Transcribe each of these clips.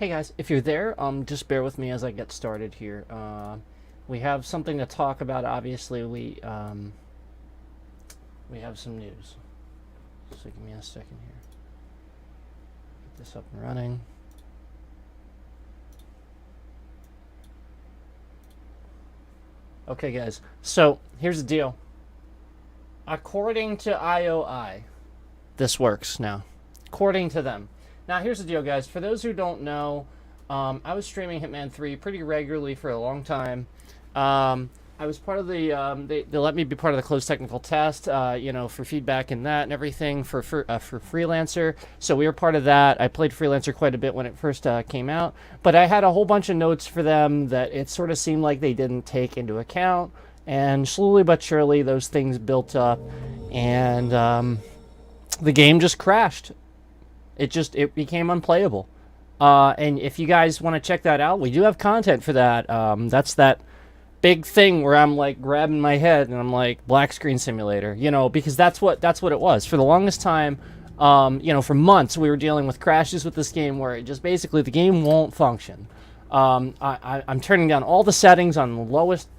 Hey guys, if you're there, just bear with me as I get started here. We have something to talk about. Obviously, we have some news. So give me a second here. Get this up and running. Okay, guys. So here's the deal. According to IOI, this works now. According to them. Now, here's the deal, guys. For those who don't know, I was streaming Hitman 3 pretty regularly for a long time. I was part of the, they let me be part of the closed technical test, for feedback and that and everything for Freelancer. So we were part of that. I played Freelancer quite a bit when it first came out. But I had a whole bunch of notes for them that it sort of seemed like they didn't take into account. And slowly but surely, those things built up. And the game just crashed. It became unplayable. And if you guys want to check that out, we do have content for that. That's that big thing where I'm like grabbing my head and I'm like black screen simulator, because that's what it was. For the longest time, for months we were dealing with crashes with this game where it just basically the game won't function. I'm turning down all the settings on the lowest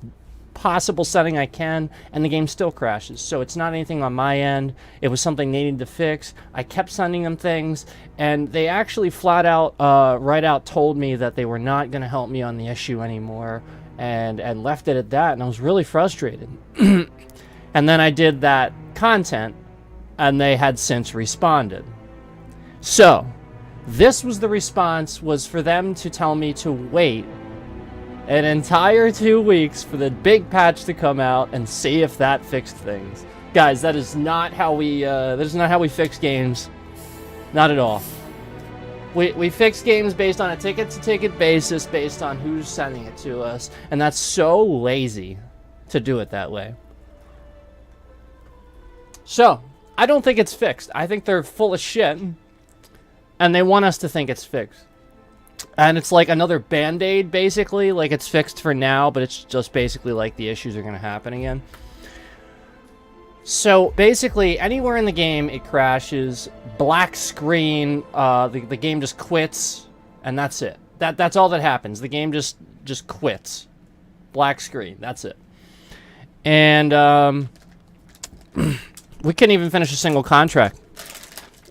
possible setting I can, and the game still crashes. So it's not anything on my end. It was something they needed to fix. I kept sending them things, and they actually flat out, right out told me that they were not going to help me on the issue anymore, and left it at that, and I was really frustrated. And then I did that content, and they had since responded. So this was the response, was for them to tell me to wait an entire 2 weeks for the big patch to come out and see if that fixed things. Guys, that is not how we fix games. Not at all. We fix games based on a ticket-to-ticket basis, based on who's sending it to us, and that's so lazy to do it that way. So, I don't think it's fixed. I think they're full of shit, and they want us to think it's fixed. And it's like another Band-Aid, basically. Like, it's fixed for now, but it's just basically like the issues are going to happen again. So, basically, anywhere in the game, it crashes. Black screen. The game just quits. And that's it. That's all that happens. The game just quits. Black screen. That's it. And, we couldn't even finish a single contract.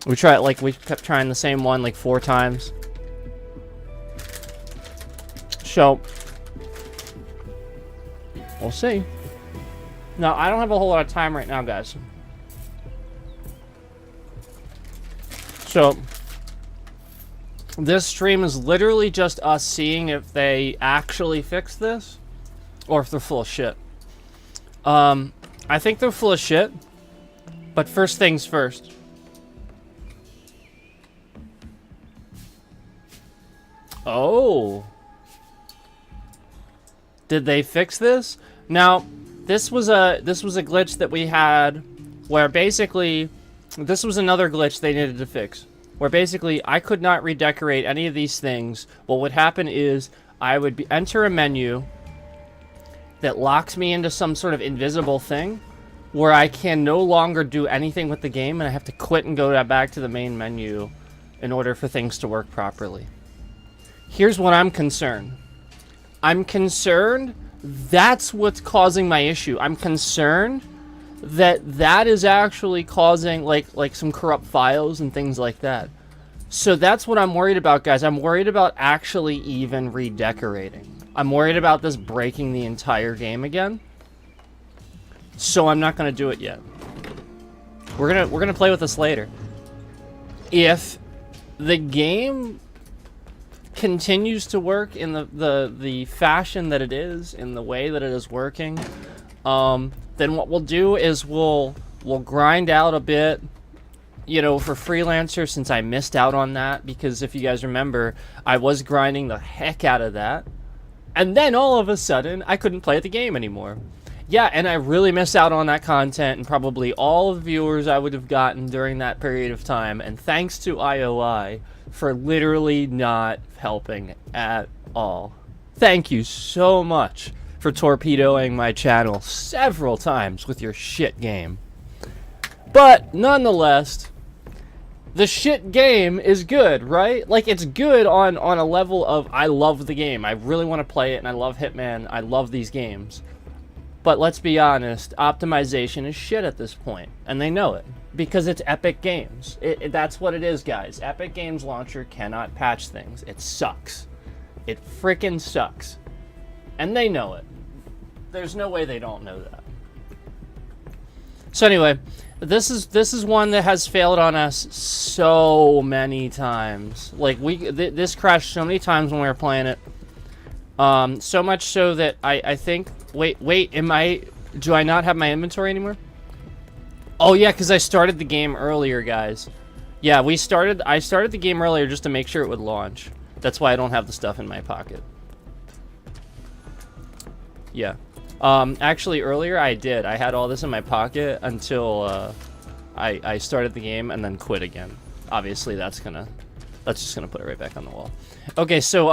We kept trying the same one, 4 times. So, we'll see. No, I don't have a whole lot of time right now, guys. So, this stream is literally just us seeing if they actually fix this, or if they're full of shit. I think they're full of shit, but first things first. Oh. Did they fix this? Now, this was a glitch that we had where basically this was another glitch they needed to fix. Where basically I could not redecorate any of these things. What would happen is I would enter a menu that locks me into some sort of invisible thing where I can no longer do anything with the game, and I have to quit and go back to the main menu in order for things to work properly. Here's what I'm concerned. I'm concerned that's what's causing my issue. I'm concerned that is actually causing like some corrupt files and things like that. So that's what I'm worried about, guys. I'm worried about actually even redecorating. I'm worried about this breaking the entire game again. So I'm not gonna do it yet. We're gonna play with this later. If the game continues to work in the fashion that it is, in the way that it is working, then what we'll do is we'll grind out a bit, for Freelancer, since I missed out on that, because if you guys remember, I was grinding the heck out of that, and then all of a sudden I couldn't play the game anymore. Yeah, and I really missed out on that content and probably all the viewers I would have gotten during that period of time, and thanks to IOI for literally not helping at all. Thank you so much for torpedoing my channel several times with your shit game. But nonetheless, The shit game is good, right? Like, it's good on a level of, I love the game. I really want to play it, and I love Hitman. I love these games. But let's be honest, optimization is shit at this point, and they know it. Because it's Epic Games. That's what it is, guys. Epic Games Launcher cannot patch things. It sucks. It frickin' sucks. And they know it. There's no way they don't know that. So anyway, this is one that has failed on us so many times. Like, this crashed so many times when we were playing it. So much so that I think... Wait, do I not have my inventory anymore? Oh yeah, because I started the game earlier, guys. Yeah, I started the game earlier just to make sure it would launch. That's why I don't have the stuff in my pocket. Yeah. Actually, earlier I did. I had all this in my pocket until I started the game and then quit again. Obviously, that's just gonna put it right back on the wall. Okay, so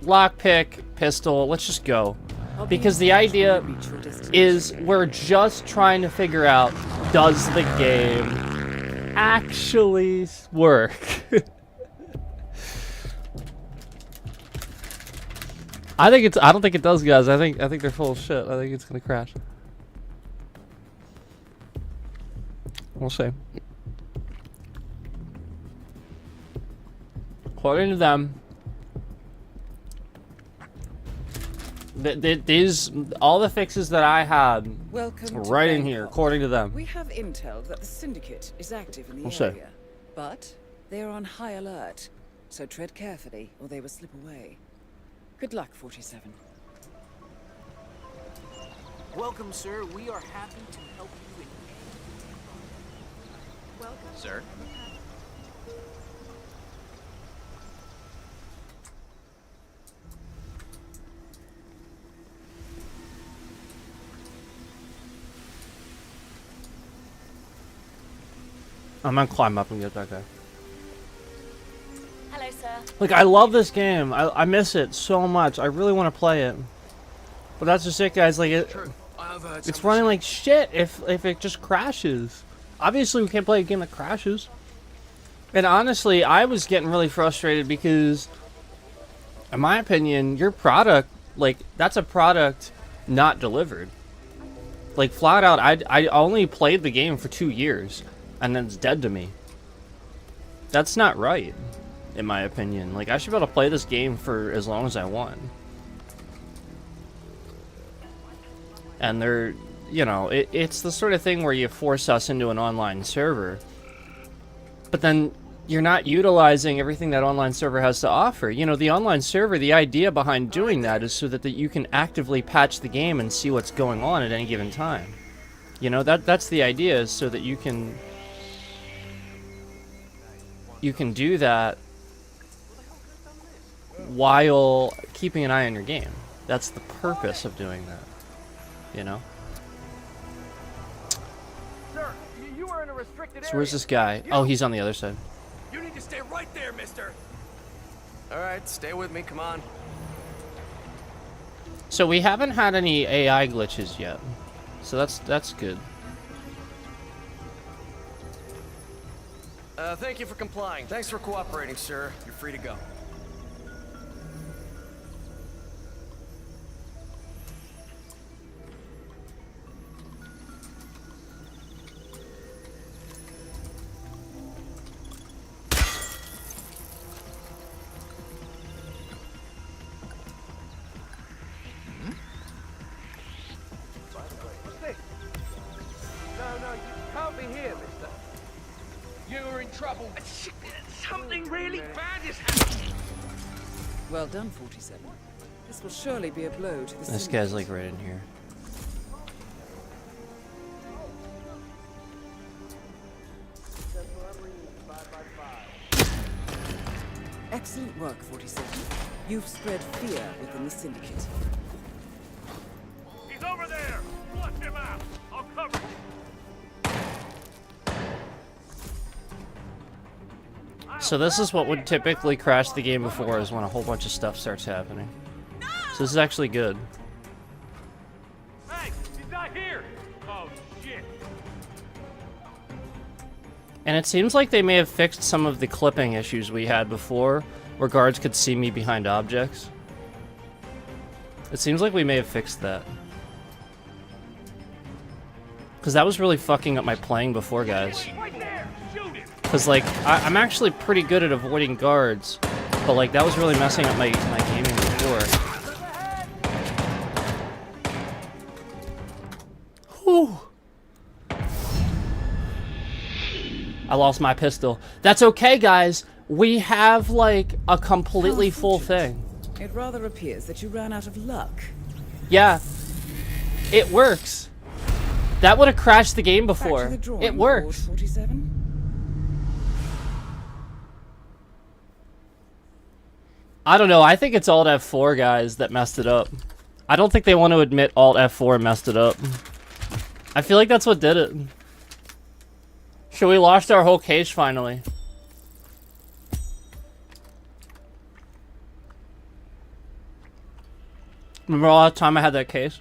lockpick, pistol. Let's just go, because the idea is we're just trying to figure out, does the game actually work? I don't think it does, guys. I think they're full of shit. I think it's gonna crash. We'll see. According to them, these all the fixes that I had right in here, according to them. We have intel that the syndicate is active in the area, but they are on high alert. So tread carefully, or they will slip away. Good luck, 47. Welcome, sir. We are happy to help you in any... Welcome, sir. I'm gonna climb up and get that guy. Hello, sir. Like, I love this game. I miss it so much. I really want to play it. But that's just it, guys. Like, it's running like shit if it just crashes. Obviously, we can't play a game that crashes. And honestly, I was getting really frustrated because, in my opinion, your product, like, that's a product not delivered. Like, flat out, I only played the game for 2 years, and then it's dead to me. That's not right, in my opinion. Like, I should be able to play this game for as long as I want. And they're, you know, it's the sort of thing where you force us into an online server, but then you're not utilizing everything that online server has to offer. You know, the online server, the idea behind doing that is so that you can actively patch the game and see what's going on at any given time. You know, that's the idea, is so that you can do that while keeping an eye on your game. That's the purpose of doing that, you know? Sir, you are in a restricted area. So where's this guy? Oh, he's on the other side. You need to stay right there, mister. All right, stay with me. Come on. So we haven't had any AI glitches yet. So that's good. Thank you for complying. Thanks for cooperating, sir. You're free to go. No, you can't be here, mister. You're in trouble. Something really bad is happening. Well done, 47. This will surely be a blow to the This guy's like right in here. Excellent work, 47. You've spread fear within the syndicate. He's over there. Flush him out. I'll cover you. So this is what would typically crash the game before, is when a whole bunch of stuff starts happening. So this is actually good. Hey, he's not here. Oh, shit. And it seems like they may have fixed some of the clipping issues we had before, where guards could see me behind objects. It seems like we may have fixed that. Because that was really fucking up my playing before, guys. Because, like, I'm actually pretty good at avoiding guards, but, like, that was really messing up my gaming before. Whew. I lost my pistol. That's okay, guys. We have, like, a completely full thing. It rather appears that you ran out of luck. Yeah. It works. That would have crashed the game before. Back to the It works. 47? I don't know. I think it's Alt F4, guys, that messed it up. I don't think they want to admit Alt F4 messed it up. I feel like that's what did it. So we lost our whole case finally. Remember all that time I had that case?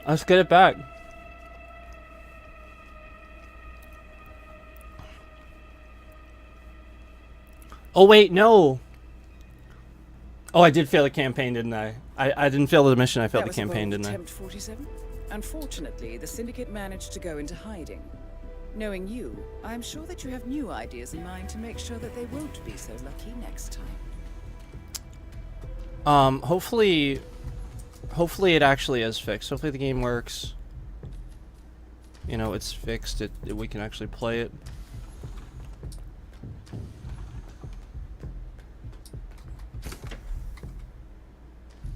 Let's get it back. Oh wait, no. Oh, I did fail the campaign, didn't I? I didn't fail the mission, I failed the campaign, didn't I? Attempt 47? Unfortunately, the Syndicate managed to go into hiding. Knowing you, I'm sure that you have new ideas in mind to make sure that they won't be so lucky next time. Hopefully it actually is fixed. Hopefully the game works. You know, it's fixed. We can actually play it.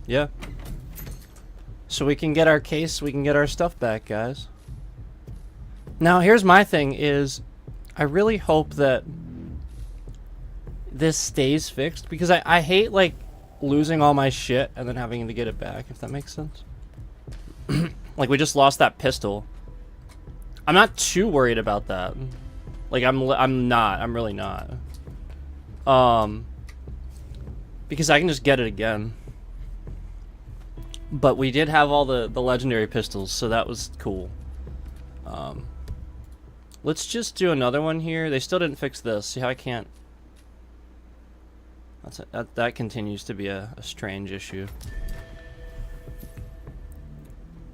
Yeah. So we can get our case, we can get our stuff back, guys. Now, here's my thing is, I really hope that this stays fixed, because I hate, like, losing all my shit and then having to get it back, if that makes sense. Like, we just lost that pistol. I'm not too worried about that. Like, I'm really not. Because I can just get it again. But we did have all the legendary pistols, so that was cool. Let's just do another one here. They still didn't fix this. See how I can't... That continues to be a strange issue.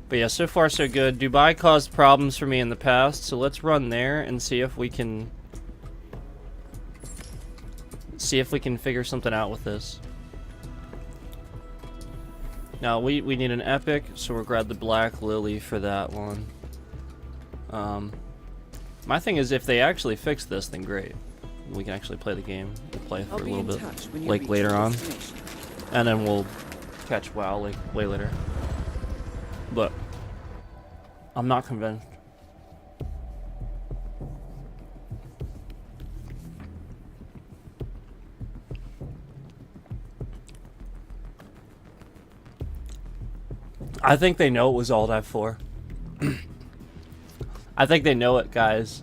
But yeah, so far so good. Dubai caused problems for me in the past, so let's run there and see if we can... figure something out with this. Now, we need an epic, so we'll grab the Black Lily for that one. My thing is, if they actually fix this, then great. We can actually play the game. We'll play for a little bit, like, later on. And then we'll catch WoW, like, way later. But I'm not convinced. I think they know it was Alt F4. I think they know it, guys.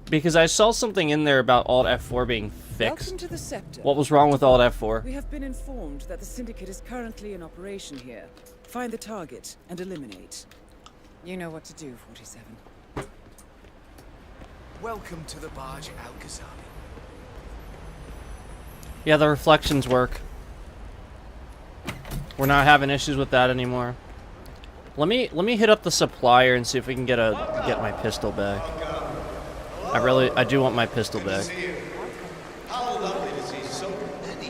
Because I saw something in there about Alt F4 being fixed. Welcome to the Scepter. What was wrong with Alt F4? We have been informed that the Syndicate is currently in operation here. Find the target and eliminate. You know what to do, 47. Welcome to the barge, Al-Ghazali. Yeah, the reflections work. We're not having issues with that anymore. Let me hit up the supplier and see if we can get my pistol back. I do want my pistol back.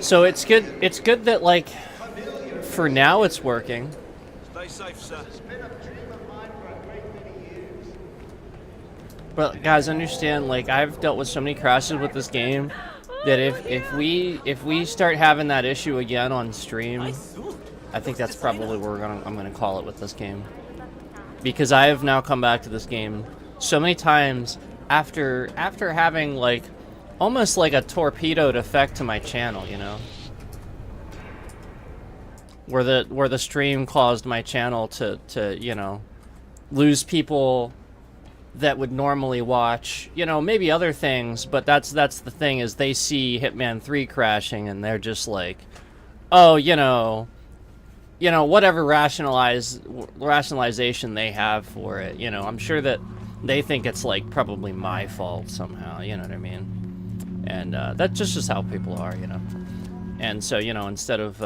So it's good that, like, for now it's working. Stay safe, sir. But guys, understand, like, I've dealt with so many crashes with this game that if we start having that issue again on stream, I think that's probably where I'm gonna call it with this game. Because I have now come back to this game so many times after having, like, almost like a torpedoed effect to my channel, you know? Where the stream caused my channel to you know, lose people that would normally watch, you know, maybe other things, but that's the thing, is they see Hitman 3 crashing and they're just like, oh, you know, whatever rationalization they have for it, you know. I'm sure that they think it's like probably my fault somehow, you know what I mean? And that's just how people are, you know. And so, you know, instead of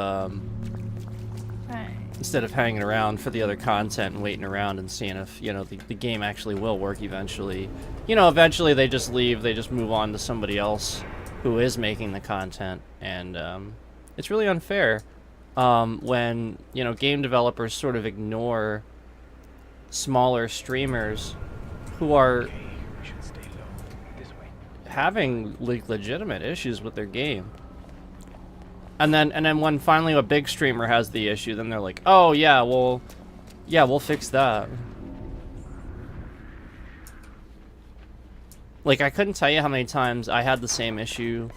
hanging around for the other content and waiting around and seeing if, you know, the game actually will work eventually, you know, eventually they just leave, they just move on to somebody else who is making the content. And it's really unfair when, you know, game developers sort of ignore smaller streamers who are having legitimate issues with their game. And then when finally a big streamer has the issue, then they're like, oh yeah, well, yeah, we'll fix that. Like, I couldn't tell you how many times I had the same issue.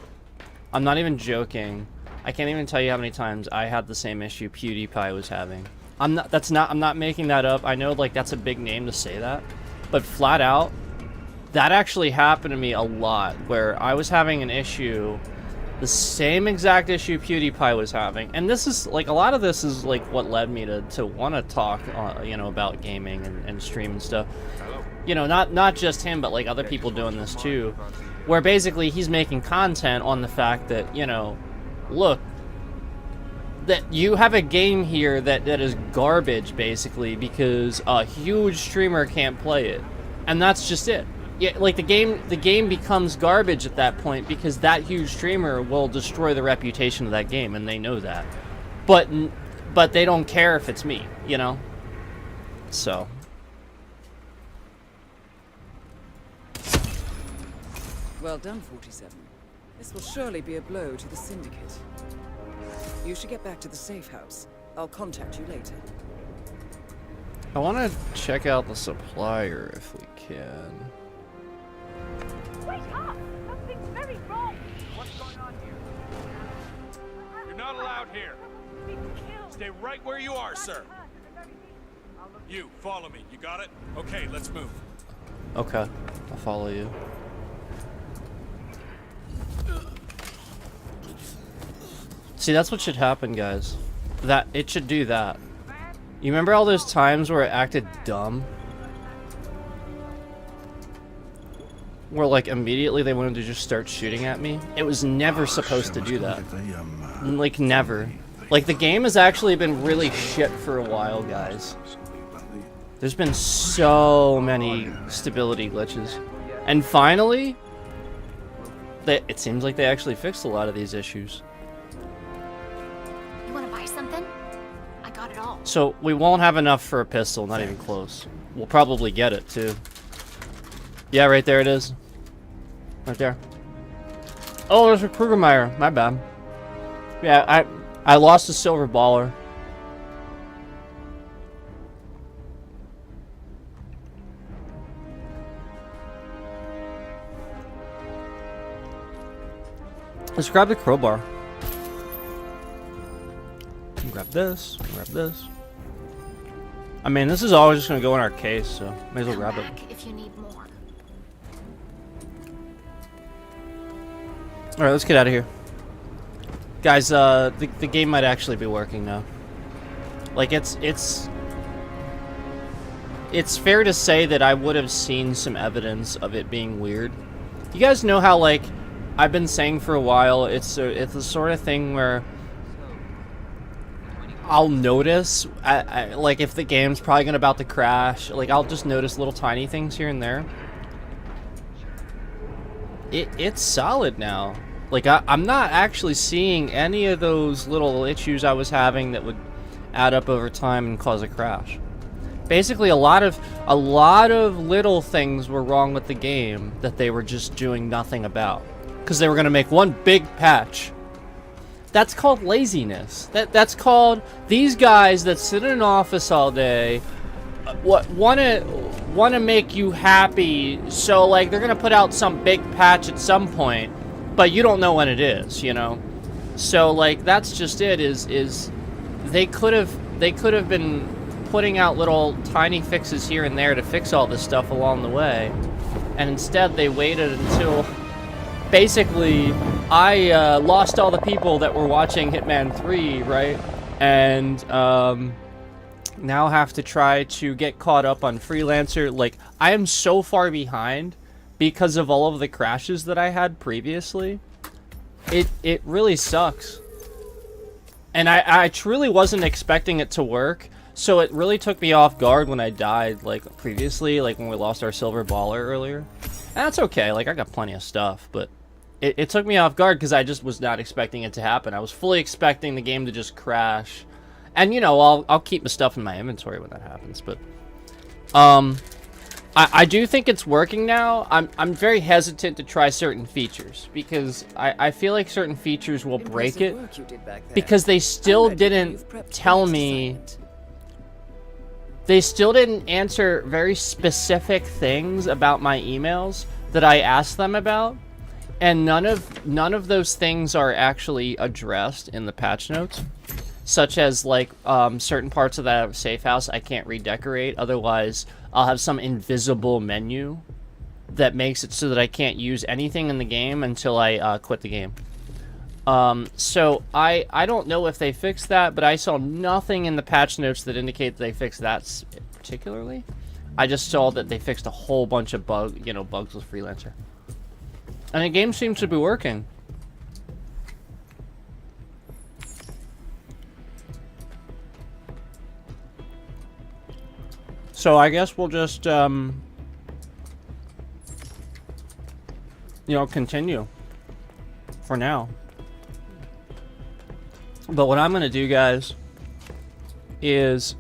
I'm not even joking. I can't even tell you how many times I had the same issue PewDiePie was having. I'm not making that up. I know, like, that's a big name to say that, but flat out, that actually happened to me a lot, where I was having an issue, the same exact issue PewDiePie was having. And this is, like, a lot of this is, like, what led me to want to talk, you know, about gaming and stream and stuff. You know, not just him, but, like, other people doing this, too. Where, basically, he's making content on the fact that, you know, look, that you have a game here that is garbage, basically, because a huge streamer can't play it. And that's just it. Yeah, like the game becomes garbage at that point because that huge streamer will destroy the reputation of that game, and they know that. But they don't care if it's me, you know? So. Well done, 47. This will surely be a blow to the Syndicate. You should get back to the safe house. I'll contact you later. I want to check out the supplier if we can. Wait up! Something's very wrong! What's going on here? You're not allowed here. Stay right where you are, sir. You, follow me. You got it? Okay, let's move. Okay, I'll follow you. See, that's what should happen, guys. That it should do that. You remember all those times where it acted dumb? Where, like, immediately they wanted to just start shooting at me? It was never supposed to do that. Like, never. Like, the game has actually been really shit for a while, guys. There's been so many stability glitches. And finally, it seems like they actually fixed a lot of these issues. You want to buy something? I got it all. So, we won't have enough for a pistol, not even close. We'll probably get it, too. Yeah, right there it is. Right there. Oh, there's a Krugermeyer. My bad. Yeah, I lost a silver baller. Let's grab the crowbar. Grab this. Grab this. I mean, this is always just gonna go in our case, so may as well grab it. If you need more. All right, let's get out of here, guys. The game might actually be working now. Like, it's fair to say that I would have seen some evidence of it being weird. You guys know how, like, I've been saying for a while, it's the sort of thing where I'll notice, like, if the game's probably gonna about to crash, like, I'll just notice little tiny things here and there. It's solid now. Like, I'm not actually seeing any of those little issues I was having that would add up over time and cause a crash. Basically, a lot of little things were wrong with the game that they were just doing nothing about, because they were gonna make one big patch. That's called laziness. That's called these guys that sit in an office all day, wanna make you happy. So, like, they're gonna put out some big patch at some point, but you don't know when it is, you know. So, like, that's just it. Is they could have been putting out little tiny fixes here and there to fix all this stuff along the way, and instead they waited until basically I lost all the people that were watching Hitman 3, right? And now have to try to get caught up on Freelancer. Like, I am so far behind because of all of the crashes that I had previously. It really sucks. And I truly wasn't expecting it to work, so it really took me off guard when I died, like, previously, like when we lost our silver baller earlier. And that's okay, like, I got plenty of stuff, but it took me off guard because I just was not expecting it to happen. I was fully expecting the game to just crash. And, you know, I'll keep the stuff in my inventory when that happens, but... I do think it's working now. I'm very hesitant to try certain features because I feel like certain features will break it because they still didn't tell me. They still didn't answer very specific things about my emails that I asked them about, and none of those things are actually addressed in the patch notes. Such as, like, certain parts of that safe house I can't redecorate, otherwise I'll have some invisible menu that makes it so that I can't use anything in the game until I quit the game. So I don't know if they fixed that, but I saw nothing in the patch notes that indicate they fixed that particularly. I just saw that they fixed a whole bunch of bugs with Freelancer. And the game seems to be working. So I guess we'll just, continue for now. But what I'm going to do, guys, is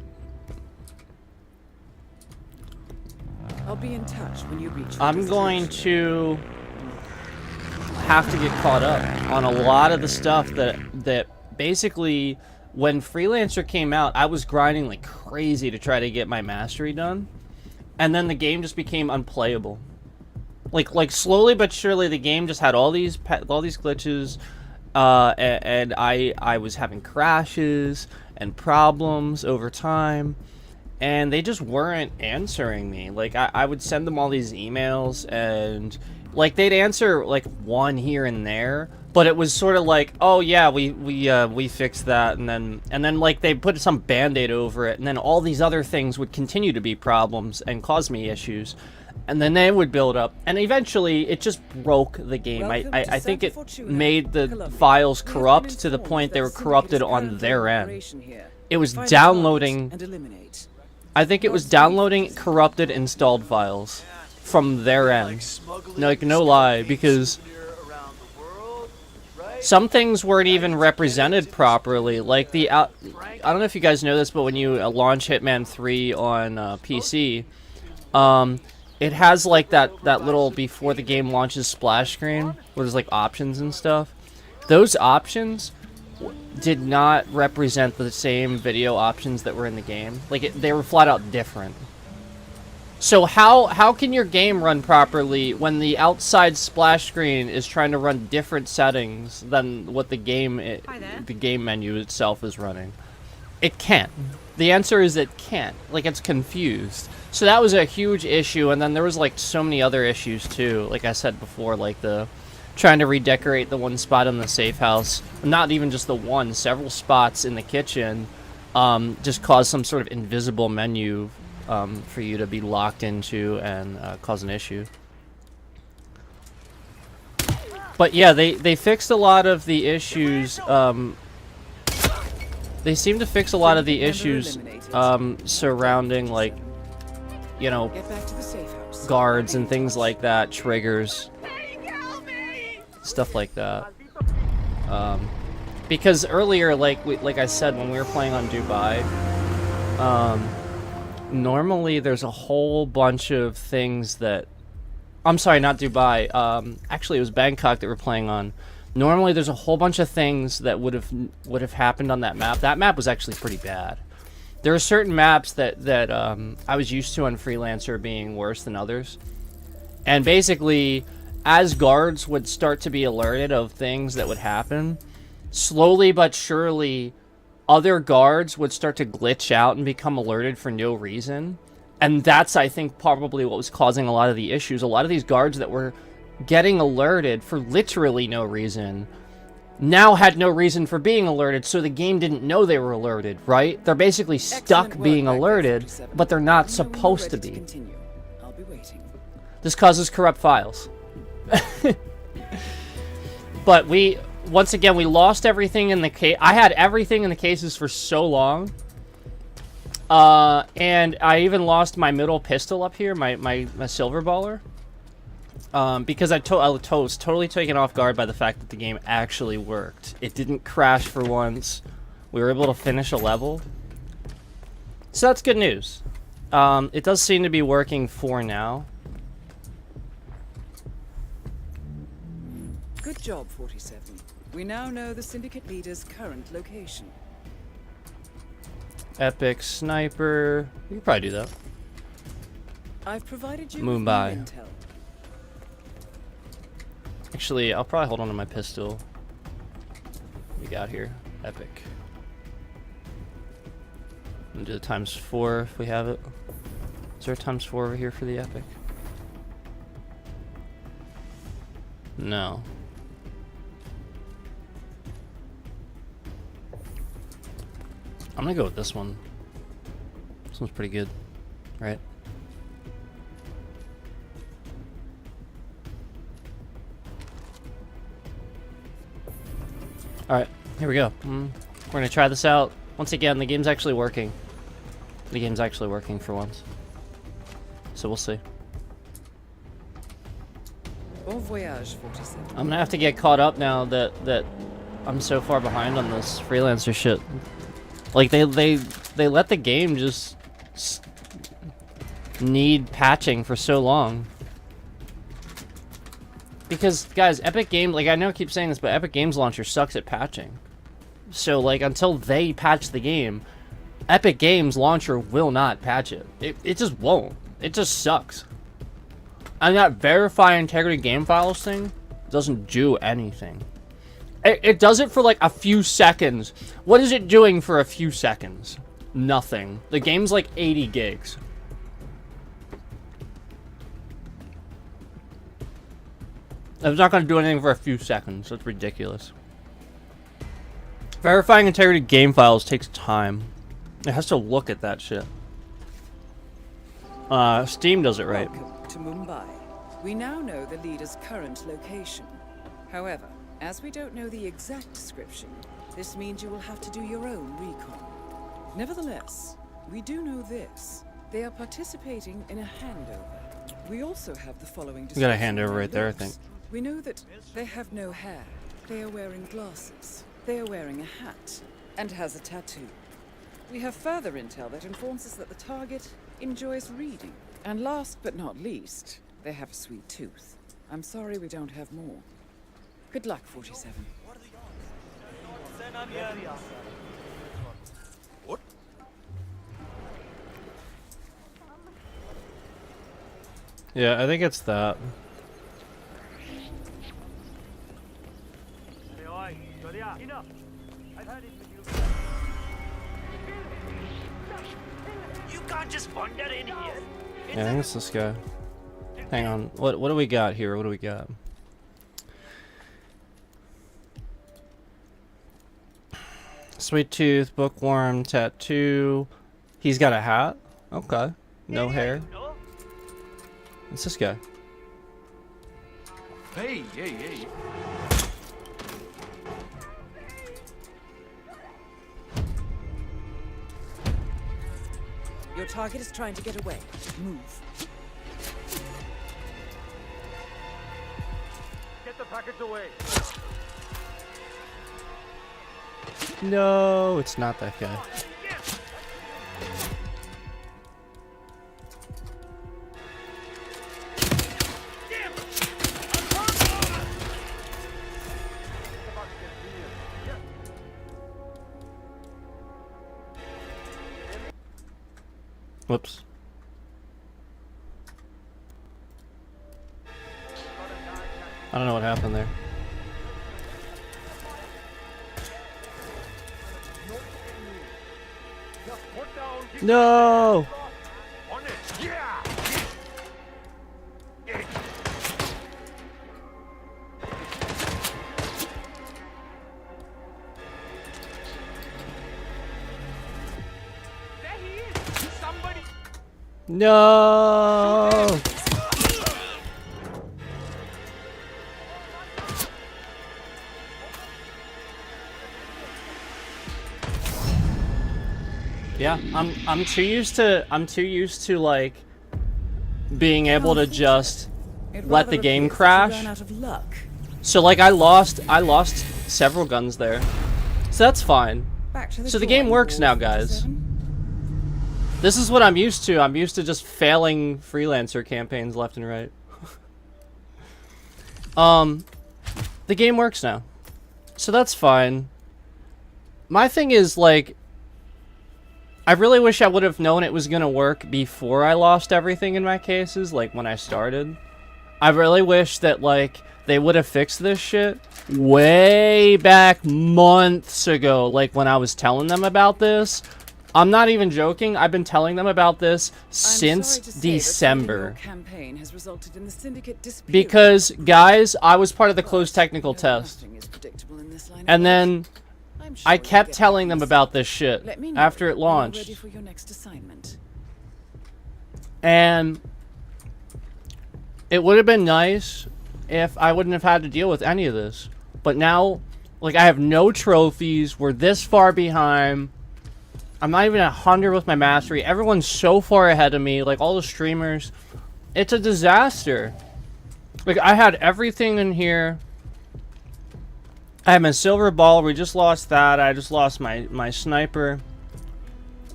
I'll be in touch when you reach. I'm going to have to get caught up on a lot of the stuff that basically... When Freelancer came out, I was grinding like crazy to try to get my mastery done, and then the game just became unplayable. Like slowly but surely, the game just had all these glitches, and I was having crashes and problems over time, and they just weren't answering me. Like I would send them all these emails, and like they'd answer like one here and there. But it was sort of like, oh yeah, we fixed that, and then like they put some band-aid over it, and then all these other things would continue to be problems and cause me issues, and then they would build up, and eventually it just broke the game. I think it made the files corrupt to the point they were corrupted on their end. It was downloading. I think it was downloading corrupted installed files from their end. Like no lie, because. Some things weren't even represented properly, like I don't know if you guys know this, but when you launch Hitman 3 on PC, it has like that little before the game launches splash screen where there's like options and stuff. Those options did not represent the same video options that were in the game. Like they were flat out different. So how can your game run properly when the outside splash screen is trying to run different settings than what the game menu itself is running? It can't. The answer is it can't. Like it's confused. So that was a huge issue, and then there was like so many other issues too. Like I said before, like the trying to redecorate the one spot in the safe house, not even just the one, several spots in the kitchen, just caused some sort of invisible menu for you to be locked into and cause an issue. But yeah, they fixed a lot of the issues. They seem to fix a lot of the issues surrounding, like, you know, guards and things like that, triggers, stuff like that. Because earlier, like I said, when we were playing on Dubai, normally there's a whole bunch of things that... I'm sorry, not Dubai. Actually, it was Bangkok that we're playing on. Normally there's a whole bunch of things that would have happened on that map. That map was actually pretty bad. There are certain maps that I was used to on Freelancer being worse than others. And basically, as guards would start to be alerted of things that would happen, slowly but surely, other guards would start to glitch out and become alerted for no reason. And that's, I think, probably what was causing a lot of the issues. A lot of these guards that were getting alerted for literally no reason now had no reason for being alerted, so the game didn't know they were alerted, right? They're basically stuck being alerted, but they're not supposed to be. I'll be waiting. This causes corrupt files. But once again, we lost everything in the case. I had everything in the cases for so long. And I even lost my middle pistol up here, my silver baller. Because I was totally taken off guard by the fact that the game actually worked. It didn't crash for once. We were able to finish a level. So that's good news. It does seem to be working for now. Good job, 47. We now know the Syndicate leader's current location. Epic sniper. You can probably do that. I've provided you Mumbai. with new intel. Actually, I'll probably hold on to my pistol. What we got here? Epic. And do the ×4 if we have it. Is there a ×4 over here for the epic? No. I'm gonna go with this one. This one's pretty good, right? Alright, here we go. We're gonna try this out. Once again, the game's actually working. The game's actually working for once. So we'll see. Bon voyage, 47. I'm gonna have to get caught up now that I'm so far behind on this freelancer shit. Like they let the game just need patching for so long. Because guys, Epic Games, like I know I keep saying this, but Epic Games Launcher sucks at patching. So like until they patch the game, Epic Games Launcher will not patch it. It just won't. It just sucks. And that verify integrity game files thing doesn't do anything. It does it for like a few seconds. What is it doing for a few seconds? Nothing. The game's like 80 gigs. It's not going to do anything for a few seconds. That's ridiculous. Verifying integrity game files takes time. It has to look at that shit. Steam does it right. Welcome to Mumbai. We now know the leader's current location. However, as we don't know the exact description, this means you will have to do your own recon. Nevertheless, we do know this. They are participating in a handover. We also have the following We got a description handover of right there, I looks. think. We know that they have no hair. They are wearing glasses. They are wearing a hat and has a tattoo. We have further intel that informs us that the target enjoys reading. And last but not least, they have a sweet tooth. I'm sorry we don't have more. Good luck, 47. What? Yeah, I think it's that. You can't just wander in here. Yeah, I think it's this guy. Hang on. What do we got here? What do we got? Sweet tooth, bookworm, tattoo. He's got a hat. Okay. No hair. It's this guy. Hey, hey, hey. Your target is trying to get away. Move. Get the package away. No, it's not that guy. Whoops. I don't know what happened there. No! On it. Yeah. No. Yeah, I'm too used to like being able to just It let the rather game appears that you crash. ran out of luck. So like I lost several guns there. So that's fine. Back to the So the game drawing works board, now, guys. 57. This is what I'm used to. I'm used to just failing freelancer campaigns left and right. The game works now. So that's fine. My thing is like I really wish I would have known it was gonna work before I lost everything in my cases, like when I started. I really wish that like they would have fixed this shit way back months ago, like when I was telling them about this. I'm not even joking. I've been telling them about this since December. Campaign has resulted in the syndicate disappearing. Because guys, I was part of the closed technical test. Nothing is predictable in this line of And work. then I'm sure I you'll kept get telling them things. about this shit Let me know after it when you're launched. ready for your next assignment. And it would have been nice if I wouldn't have had to deal with any of this. But now, like, I have no trophies. We're this far behind. I'm not even 100 with my mastery. Everyone's so far ahead of me. Like, all the streamers. It's a disaster. Like, I had everything in here. I have my silver ball. We just lost that. I just lost my sniper.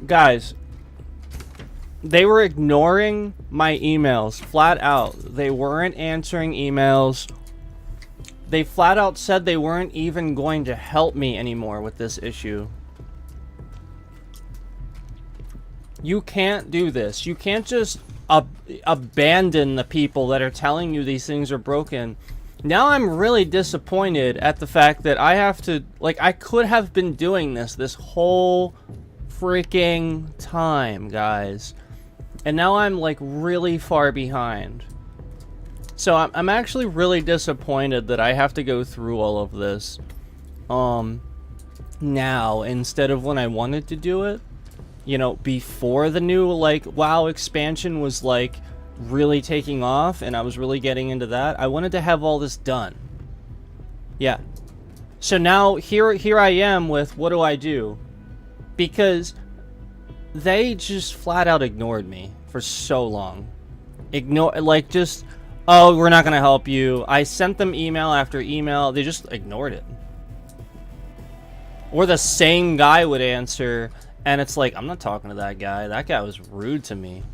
Guys, they were ignoring my emails flat out. They weren't answering emails. They flat out said they weren't even going to help me anymore with this issue. You can't do this. You can't just abandon the people that are telling you these things are broken. Now I'm really disappointed at the fact that I have to, like, I could have been doing this whole freaking time, guys. And now I'm, like, really far behind. So I'm actually really disappointed that I have to go through all of this now instead of when I wanted to do it. You know, before the new, like, WoW expansion was, like, really taking off and I was really getting into that. I wanted to have all this done. Yeah. So now here I am with what do I do? Because they just flat out ignored me for so long. Like, just, oh, we're not gonna help you. I sent them email after email. They just ignored it. Or the same guy would answer, and it's like, I'm not talking to that guy. That guy was rude to me.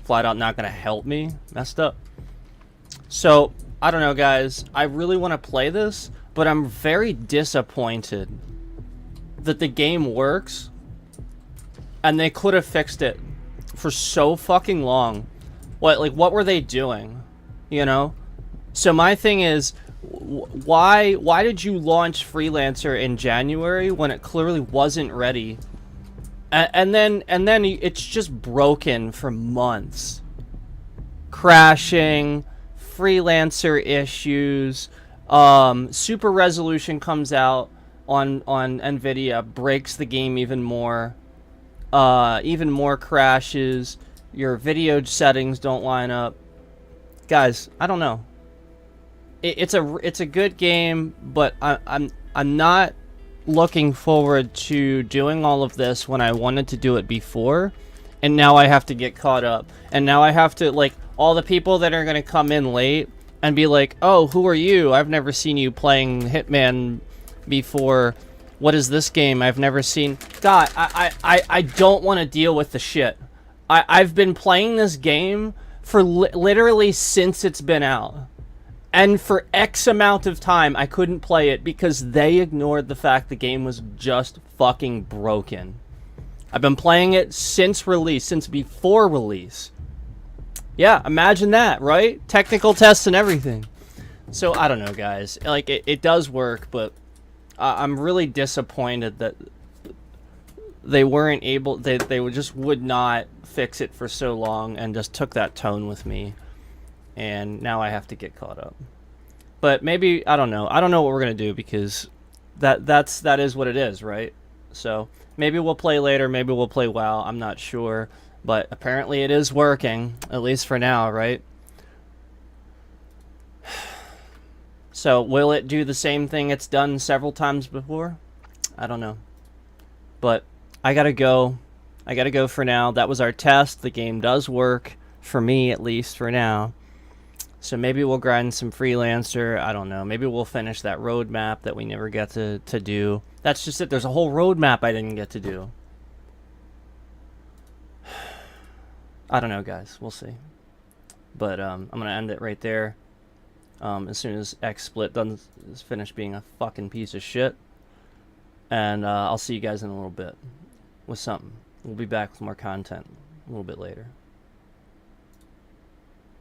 Flat out not gonna help me. Messed up. So, I don't know, guys. I really want to play this, but I'm very disappointed that the game works, and they could have fixed it for so fucking long. What were they doing? You know? So my thing is, why did you launch Freelancer in January when it clearly wasn't ready? And then it's just broken for months. Crashing, Freelancer issues, super resolution comes out on Nvidia, breaks the game even more crashes. Your video settings don't line up. Guys, I don't know. It's a good game, but I'm not looking forward to doing all of this when I wanted to do it before, and now I have to get caught up. And now I have to, like, all the people that are gonna come in late and be like, oh, who are you? I've never seen you playing Hitman before. What is this game? I've never seen. God, I don't want to deal with the shit. I've been playing this game for literally since it's been out. And for X amount of time, I couldn't play it because they ignored the fact the game was just fucking broken. I've been playing it since release, since before release. Yeah, imagine that, right? Technical tests and everything. So, I don't know, guys. Like, it does work, but I'm really disappointed that they weren't able, they just would not fix it for so long and just took that tone with me. And now I have to get caught up. But maybe, I don't know. I don't know what we're going to do because that is what it is, right? So maybe we'll play later. Maybe we'll play WoW. I'm not sure. But apparently it is working, at least for now, right? So will it do the same thing it's done several times before? I don't know. But I gotta go. I gotta go for now. That was our test. The game does work, for me at least, for now. So maybe we'll grind some freelancer. I don't know. Maybe we'll finish that roadmap that we never got to do. That's just it. There's a whole roadmap I didn't get to do. I don't know, guys. We'll see. But I'm going to end it right there. As soon as XSplit is finished being a fucking piece of shit. And I'll see you guys in a little bit with something. We'll be back with more content a little bit later.